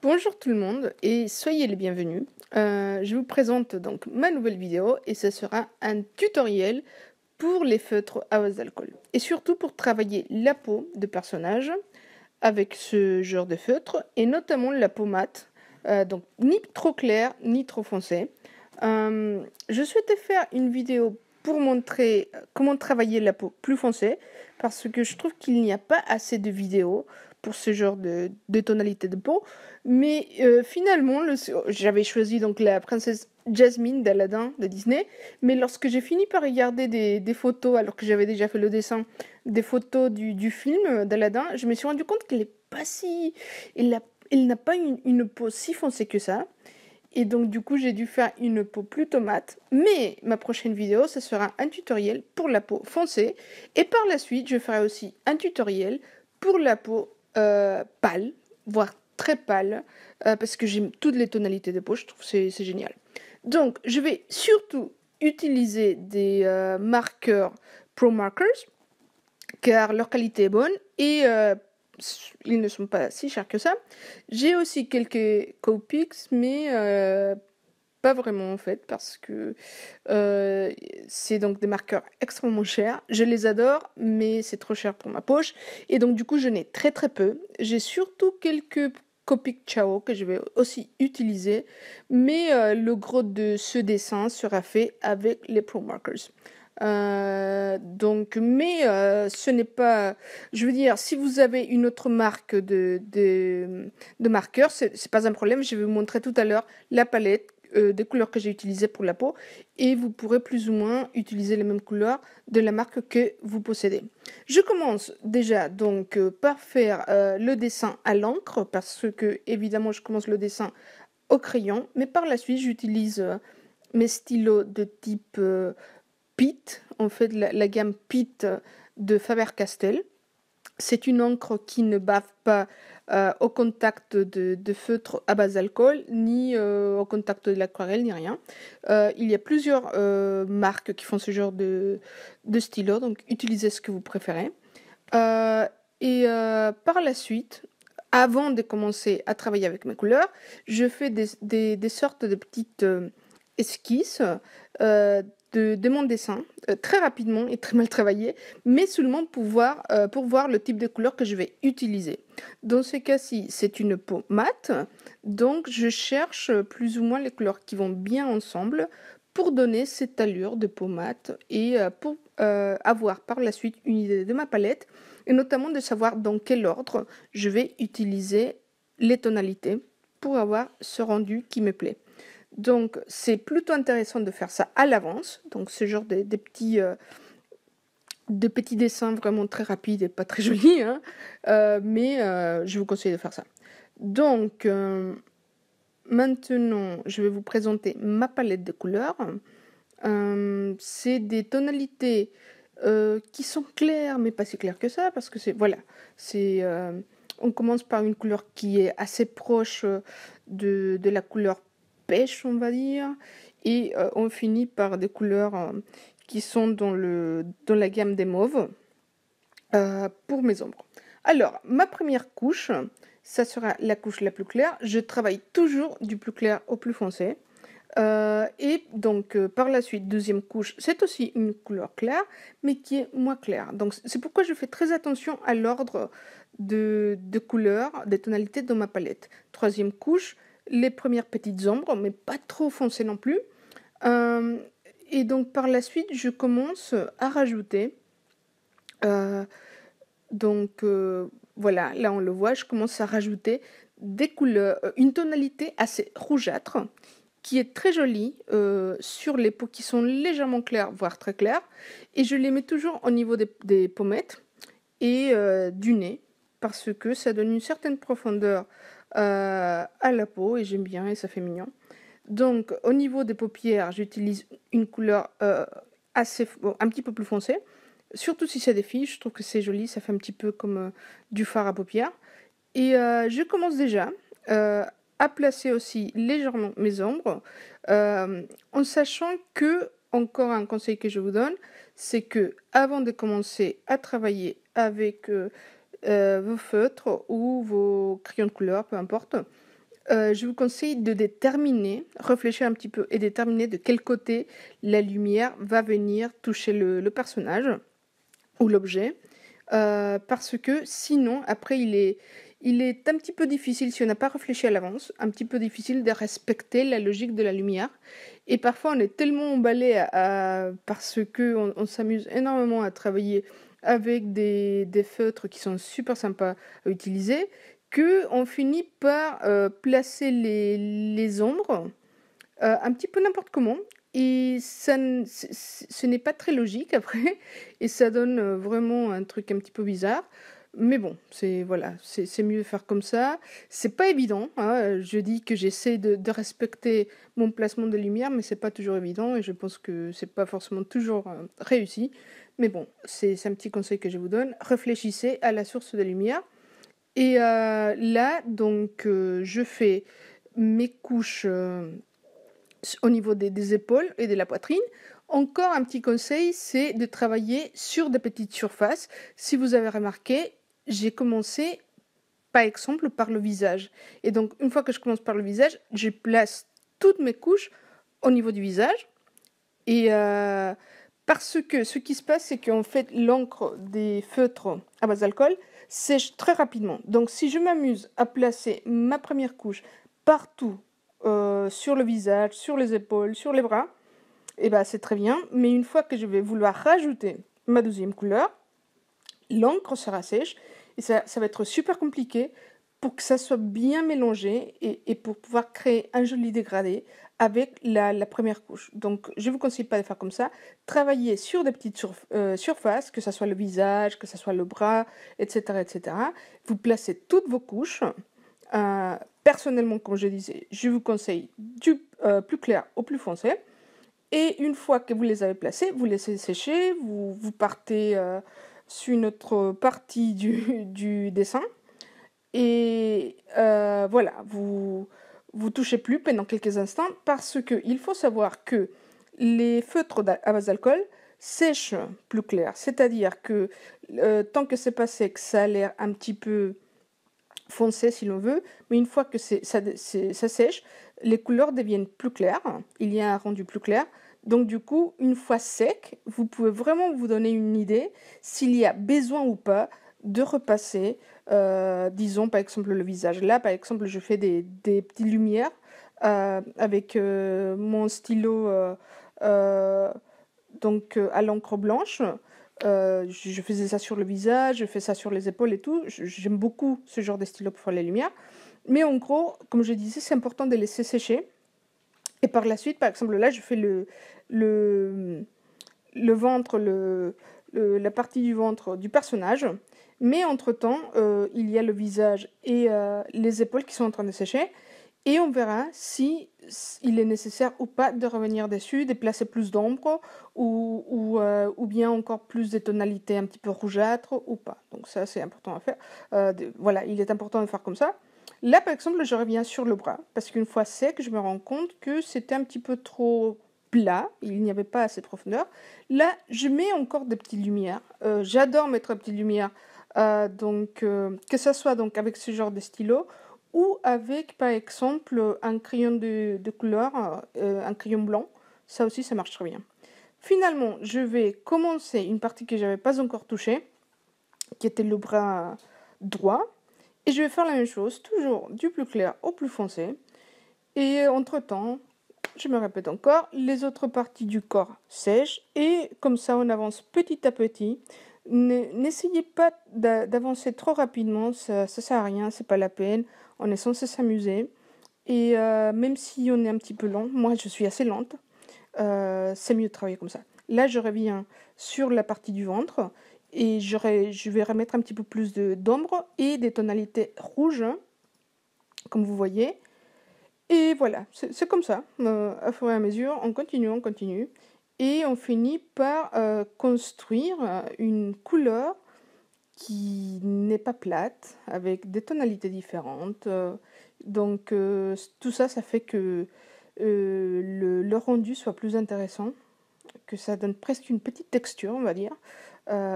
Bonjour tout le monde et soyez les bienvenus. Je vous présente donc ma nouvelle vidéo et ce sera un tutoriel pour les feutres à base d'alcool. Et surtout pour travailler la peau de personnages avec ce genre de feutre et notamment la peau mate, donc ni trop claire ni trop foncée. Je souhaitais faire une vidéo pour montrer comment travailler la peau plus foncée parce que je trouve qu'il n'y a pas assez de vidéos pour ce genre de tonalité de peau. Mais finalement, j'avais choisi donc la princesse Jasmine d'Aladin de Disney. Mais lorsque j'ai fini par regarder des photos, alors que j'avais déjà fait le dessin, des photos du film d'Aladin, je me suis rendu compte qu'elle est pas si... Elle n'a pas une peau si foncée que ça. Et donc du coup j'ai dû faire une peau plutôt mate. Mais ma prochaine vidéo ce sera un tutoriel pour la peau foncée. Et par la suite je ferai aussi un tutoriel pour la peau pâle, voire très pâle. Parce que j'aime toutes les tonalités de peau, je trouve que c'est génial. Donc je vais surtout utiliser des marqueurs Pro Markers car leur qualité est bonne et ils ne sont pas si chers que ça. J'ai aussi quelques Copics, mais pas vraiment en fait, parce que c'est donc des marqueurs extrêmement chers. Je les adore, mais c'est trop cher pour ma poche. Et donc du coup, je n'ai très très peu. J'ai surtout quelques Copic Ciao que je vais aussi utiliser, mais le gros de ce dessin sera fait avec les Pro Markers. Mais ce n'est pas, je veux dire, si vous avez une autre marque de marqueurs, c'est pas un problème. Je vais vous montrer tout à l'heure la palette des couleurs que j'ai utilisées pour la peau et vous pourrez plus ou moins utiliser les mêmes couleurs de la marque que vous possédez. Je commence déjà donc par faire le dessin à l'encre parce que évidemment je commence le dessin au crayon, mais par la suite j'utilise mes stylos de type Pitt, en fait la gamme Pitt de Faber-Castell. C'est une encre qui ne bave pas au contact de feutre à base d'alcool, ni au contact de l'aquarelle, ni rien. Il y a plusieurs marques qui font ce genre de stylo, donc utilisez ce que vous préférez. Par la suite, avant de commencer à travailler avec mes couleurs, je fais des sortes de petites esquisses de mon dessin, très rapidement et très mal travaillé, mais seulement pour voir le type de couleur que je vais utiliser. Dans ce cas-ci, c'est une peau mate, donc je cherche plus ou moins les couleurs qui vont bien ensemble pour donner cette allure de peau mate et pour avoir par la suite une idée de ma palette et notamment de savoir dans quel ordre je vais utiliser les tonalités pour avoir ce rendu qui me plaît. Donc c'est plutôt intéressant de faire ça à l'avance, donc ce genre de petits dessins vraiment très rapides et pas très jolis, hein, mais je vous conseille de faire ça. Donc maintenant je vais vous présenter ma palette de couleurs. C'est des tonalités qui sont claires mais pas si claires que ça parce que on commence par une couleur qui est assez proche de la couleur pêche, on va dire, et on finit par des couleurs qui sont dans la gamme des mauves pour mes ombres. Alors, ma première couche, ça sera la couche la plus claire. Je travaille toujours du plus clair au plus foncé. Et donc, par la suite, deuxième couche, c'est aussi une couleur claire, mais qui est moins claire. Donc, c'est pourquoi je fais très attention à l'ordre de couleurs, des tonalités dans ma palette. Troisième couche, les premières petites ombres, mais pas trop foncées non plus. Et donc, par la suite, je commence à rajouter. Voilà, là on le voit, je commence à rajouter des couleurs, une tonalité assez rougeâtre qui est très jolie sur les peaux qui sont légèrement claires, voire très claires. Et je les mets toujours au niveau des pommettes et du nez, parce que ça donne une certaine profondeur à la peau, et j'aime bien, et ça fait mignon. Donc au niveau des paupières, j'utilise une couleur un petit peu plus foncée. Surtout si c'est des filles, je trouve que c'est joli, ça fait un petit peu comme du fard à paupières. Et je commence déjà à placer aussi légèrement mes ombres, en sachant que, encore un conseil que je vous donne, c'est que avant de commencer à travailler avec vos feutres ou vos crayons de couleur, peu importe, je vous conseille de déterminer, réfléchir un petit peu et déterminer de quel côté la lumière va venir toucher le personnage ou l'objet. Parce que sinon, après, il est un petit peu difficile, si on n'a pas réfléchi à l'avance, un petit peu difficile de respecter la logique de la lumière. Et parfois, on est tellement emballé parce qu'on s'amuse énormément à travailler avec des feutres qui sont super sympas à utiliser, qu'on finit par placer les ombres un petit peu n'importe comment. Et ce n'est pas très logique après, et ça donne vraiment un truc un petit peu bizarre. Mais bon, voilà, c'est mieux de faire comme ça. C'est pas évident, hein. Je dis que j'essaie de respecter mon placement de lumière, mais c'est pas toujours évident, et je pense que c'est pas forcément toujours réussi. Mais bon, c'est un petit conseil que je vous donne. Réfléchissez à la source de lumière. Et là, donc, je fais mes couches au niveau des épaules et de la poitrine. Encore un petit conseil, c'est de travailler sur des petites surfaces. Si vous avez remarqué, j'ai commencé par exemple par le visage. Et donc une fois que je commence par le visage, je place toutes mes couches au niveau du visage. Et parce que ce qui se passe, c'est qu'en fait l'encre des feutres à base d'alcool sèche très rapidement. Donc si je m'amuse à placer ma première couche partout, sur le visage, sur les épaules, sur les bras, et ben c'est très bien. Mais une fois que je vais vouloir rajouter ma deuxième couleur, l'encre sera sèche et ça va être super compliqué pour que ça soit bien mélangé et pour pouvoir créer un joli dégradé avec la première couche. Donc je ne vous conseille pas de faire comme ça. Travaillez sur des petites surfaces, que ce soit le visage, que ce soit le bras, etc., etc. Vous placez toutes vos couches. Personnellement, comme je disais, je vous conseille du plus clair au plus foncé. Et une fois que vous les avez placés, vous laissez sécher, vous partez sur une autre partie du dessin. Et voilà, vous touchez plus pendant quelques instants parce qu'il faut savoir que les feutres à base d'alcool sèchent plus clair. C'est-à-dire que tant que c'est pas sec, ça a l'air un petit peu foncé si l'on veut, mais une fois que ça sèche, les couleurs deviennent plus claires, il y a un rendu plus clair. Donc du coup, une fois sec, vous pouvez vraiment vous donner une idée s'il y a besoin ou pas de repasser, disons par exemple le visage. Là par exemple, je fais des petites lumières avec mon stylo donc à l'encre blanche. Je faisais ça sur le visage, je fais ça sur les épaules et tout. J'aime beaucoup ce genre de stylo pour faire les lumières. Mais en gros, comme je disais, c'est important de laisser sécher. Et par la suite, par exemple, là, je fais le ventre, la partie du ventre du personnage. Mais entre-temps, il y a le visage et les épaules qui sont en train de sécher. Et on verra si il est nécessaire ou pas de revenir dessus, de placer plus d'ombre ou bien encore plus de tonalités un petit peu rougeâtres ou pas. Donc ça, c'est important à faire. Voilà, il est important de faire comme ça. Là, par exemple, je reviens sur le bras parce qu'une fois sec, je me rends compte que c'était un petit peu trop plat, il n'y avait pas assez de profondeur. Là, je mets encore des petites lumières. J'adore mettre des petites lumières, que ça soit donc avec ce genre de stylo ou avec par exemple un crayon de couleur, un crayon blanc. Ça aussi, ça marche très bien. Finalement, je vais commencer une partie que je n'avais pas encore touchée, qui était le bras droit. Et je vais faire la même chose, toujours du plus clair au plus foncé. Et entre-temps, je me répète encore, les autres parties du corps sèchent. Et comme ça, on avance petit à petit. N'essayez pas d'avancer trop rapidement, ça sert à rien, c'est pas la peine. On est censé s'amuser. Et même si on est un petit peu lent, moi je suis assez lente, c'est mieux de travailler comme ça. Là, je reviens sur la partie du ventre et je vais remettre un petit peu plus d'ombre et des tonalités rouges, comme vous voyez. Et voilà, c'est comme ça, à fur et à mesure, on continue. Et on finit par construire une couleur qui n'est pas plate, avec des tonalités différentes. Donc tout ça, ça fait que le rendu soit plus intéressant, que ça donne presque une petite texture, on va dire,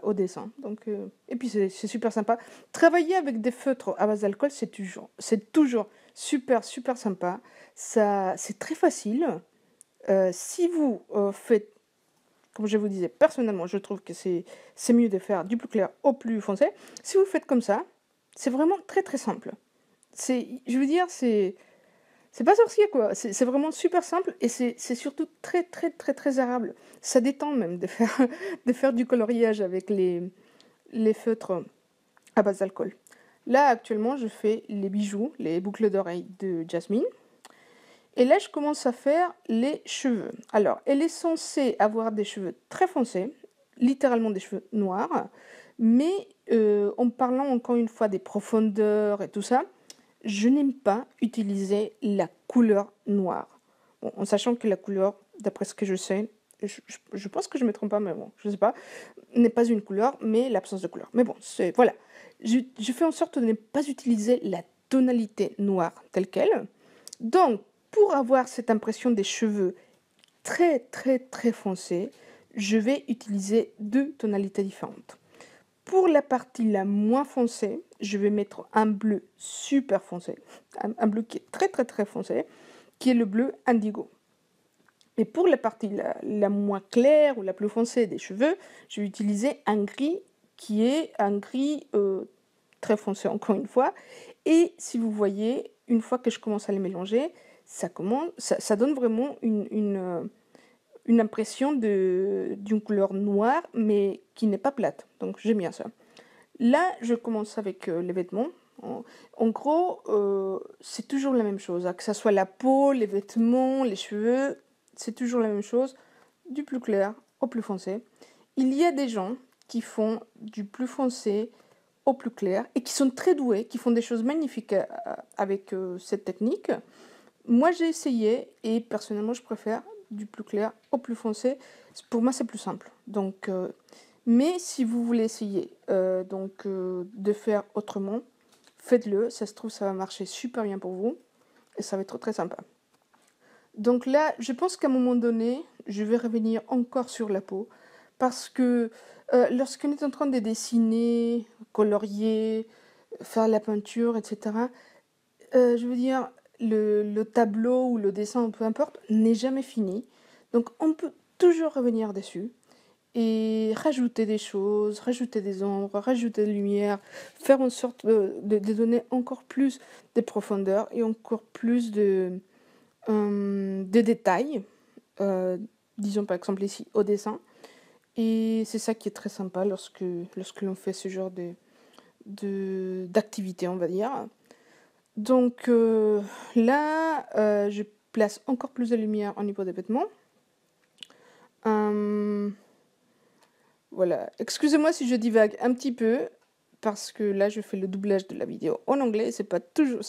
au dessin. Donc, et puis c'est super sympa. Travailler avec des feutres à base d'alcool, c'est toujours super, super sympa. Ça, c'est très facile. Si vous faites, comme je vous disais, personnellement, je trouve que c'est mieux de faire du plus clair au plus foncé. Si vous faites comme ça, c'est vraiment très très simple. Je veux dire, c'est pas sorcier quoi. C'est vraiment super simple et c'est surtout très très très très agréable. Ça détend même de faire, de faire du coloriage avec les feutres à base d'alcool. Là, actuellement, je fais les bijoux, les boucles d'oreilles de Jasmine. Et là, je commence à faire les cheveux. Alors, elle est censée avoir des cheveux très foncés, littéralement des cheveux noirs, mais en parlant encore une fois des profondeurs et tout ça, je n'aime pas utiliser la couleur noire. Bon, en sachant que la couleur, d'après ce que je sais, je pense que je ne me trompe pas, mais bon, je ne sais pas, n'est pas une couleur, mais l'absence de couleur. Mais bon, voilà. Je fais en sorte de ne pas utiliser la tonalité noire telle qu'elle. Donc, pour avoir cette impression des cheveux très très très foncés, je vais utiliser deux tonalités différentes. Pour la partie la moins foncée, je vais mettre un bleu super foncé, un bleu qui est très très très foncé, qui est le bleu indigo. Et pour la partie la moins claire ou la plus foncée des cheveux, je vais utiliser un gris qui est un gris très foncé encore une fois. Et si vous voyez, une fois que je commence à les mélanger, ça donne vraiment une impression d'une couleur noire, mais qui n'est pas plate. Donc j'aime bien ça. Là, je commence avec les vêtements. En gros, c'est toujours la même chose, hein, que ce soit la peau, les vêtements, les cheveux, c'est toujours la même chose, du plus clair au plus foncé. Il y a des gens qui font du plus foncé au plus clair et qui sont très doués, qui font des choses magnifiques avec cette technique. Moi, j'ai essayé et personnellement, je préfère du plus clair au plus foncé. Pour moi, c'est plus simple. Donc, mais si vous voulez essayer de faire autrement, faites-le. Ça se trouve, ça va marcher super bien pour vous et ça va être très sympa. Donc là, je pense qu'à un moment donné, je vais revenir encore sur la peau parce que lorsqu'on est en train de dessiner, colorier, faire la peinture, etc., je veux dire, le tableau ou le dessin, peu importe, n'est jamais fini. Donc on peut toujours revenir dessus et rajouter des choses, rajouter des ombres, rajouter de lumière, faire en sorte de donner encore plus de profondeur et encore plus de détails, disons par exemple ici au dessin. Et c'est ça qui est très sympa lorsque l'on fait ce genre d'activité, on va dire. Donc là, je place encore plus de lumière au niveau des vêtements. Voilà, excusez-moi si je divague un petit peu, parce que là, je fais le doublage de la vidéo en anglais, c'est pas toujours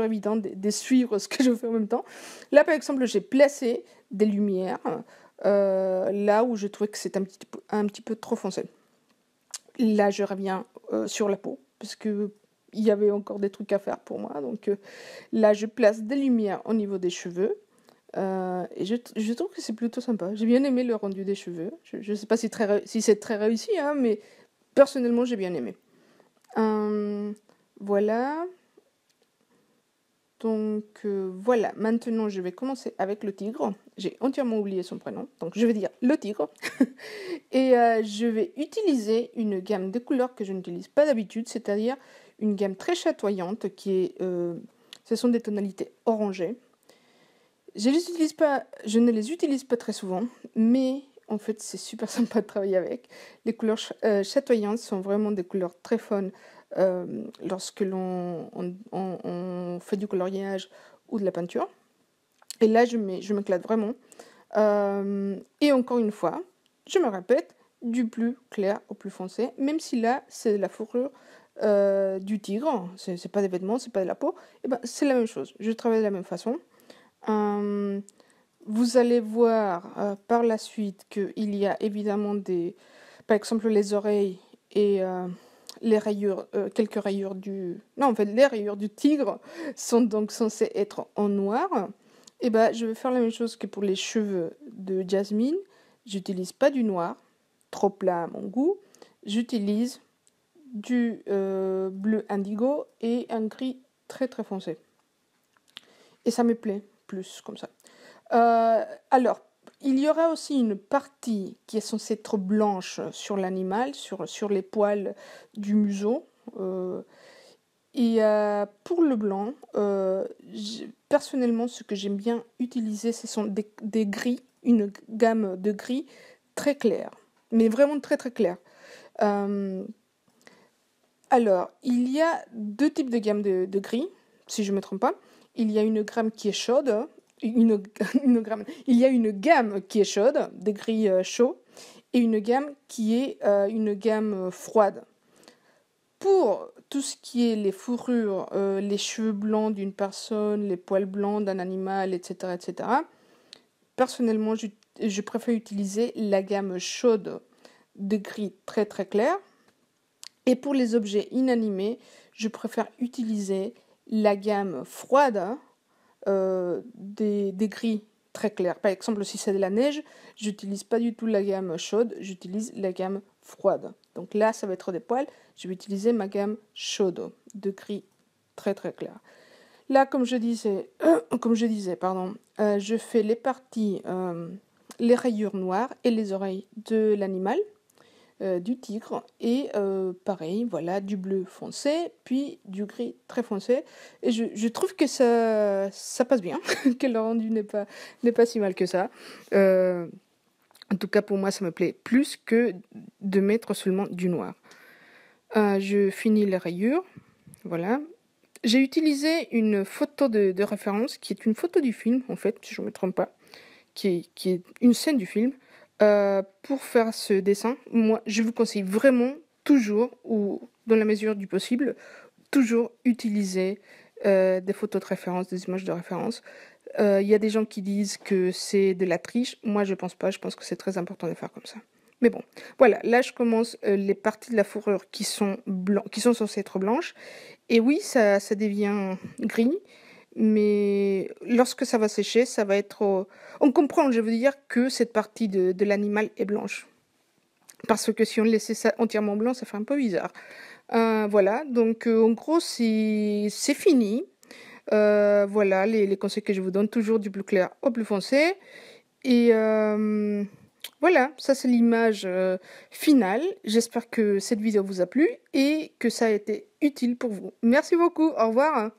évident de suivre ce que je fais en même temps. Là, par exemple, j'ai placé des lumières là où je trouvais que c'était un petit peu trop foncé. Là, je reviens sur la peau, parce que il y avait encore des trucs à faire pour moi. Donc là, je place des lumières au niveau des cheveux. Et je trouve que c'est plutôt sympa. J'ai bien aimé le rendu des cheveux. Je ne sais pas si c'est très réussi, hein, mais personnellement, j'ai bien aimé. Voilà. Donc voilà, maintenant je vais commencer avec le tigre. J'ai entièrement oublié son prénom, donc je vais dire le tigre. Et je vais utiliser une gamme de couleurs que je n'utilise pas d'habitude, c'est-à-dire une gamme très chatoyante ce sont des tonalités orangées. Je ne les utilise pas très souvent, mais en fait c'est super sympa de travailler avec. Les couleurs chatoyantes sont vraiment des couleurs très fun lorsque on fait du coloriage ou de la peinture. Et là je m'éclate vraiment. Et encore une fois, je me répète, du plus clair au plus foncé, même si là c'est la fourrure du tigre, c'est pas des vêtements, c'est pas de la peau, et ben c'est la même chose, je travaille de la même façon. Vous allez voir par la suite qu'il y a évidemment par exemple les oreilles et les rayures, quelques rayures non en fait les rayures du tigre sont donc censées être en noir. Et ben je vais faire la même chose que pour les cheveux de Jasmine. J'utilise pas du noir, trop plat à mon goût. J'utilise du bleu indigo et un gris très très foncé. et ça me plaît plus comme ça. Alors, il y aura aussi une partie qui est censée être blanche sur l'animal, sur les poils du museau. Et pour le blanc, personnellement, ce que j'aime bien utiliser, ce sont des gris, une gamme de gris très clair, mais vraiment très très clair. Alors, il y a deux types de gamme de gris, si je ne me trompe pas. Il y a une gamme qui est chaude, il y a une gamme qui est chaude, des gris chauds, et une gamme qui est une gamme froide. Pour tout ce qui est les fourrures, les cheveux blancs d'une personne, les poils blancs d'un animal, etc., etc., personnellement, je préfère utiliser la gamme chaude de gris très très clair. Et pour les objets inanimés, je préfère utiliser la gamme froide des gris très clairs. Par exemple, si c'est de la neige, j'utilise pas du tout la gamme chaude, j'utilise la gamme froide. Donc là, ça va être des poils, je vais utiliser ma gamme chaude de gris très très clair. Là, comme je disais, je fais les parties, les rayures noires et les oreilles de l'animal. Du tigre et pareil, voilà, du bleu foncé, puis du gris très foncé. Et je trouve que ça passe bien, que le rendu n'est pas si mal que ça. En tout cas, pour moi, ça me plaît plus que de mettre seulement du noir. Je finis les rayures, voilà. J'ai utilisé une photo de référence qui est une photo du film, en fait, si je ne me trompe pas, qui est une scène du film. Pour faire ce dessin, moi, je vous conseille vraiment toujours, ou dans la mesure du possible, toujours utiliser des photos de référence, des images de référence. Il y a des gens qui disent que c'est de la triche. Moi, je pense pas. Je pense que c'est très important de faire comme ça. Mais bon, voilà. Là, je commence les parties de la fourrure qui sont censées être blanches. Et oui, ça devient gris. Mais lorsque ça va sécher, ça va être... On comprend, je veux dire, que cette partie de l'animal est blanche. Parce que si on laissait ça entièrement blanc, ça fait un peu bizarre. Voilà, donc en gros, c'est fini. Voilà, les conseils que je vous donne, toujours du plus clair au plus foncé. Et voilà, ça c'est l'image finale. J'espère que cette vidéo vous a plu et que ça a été utile pour vous. Merci beaucoup, au revoir.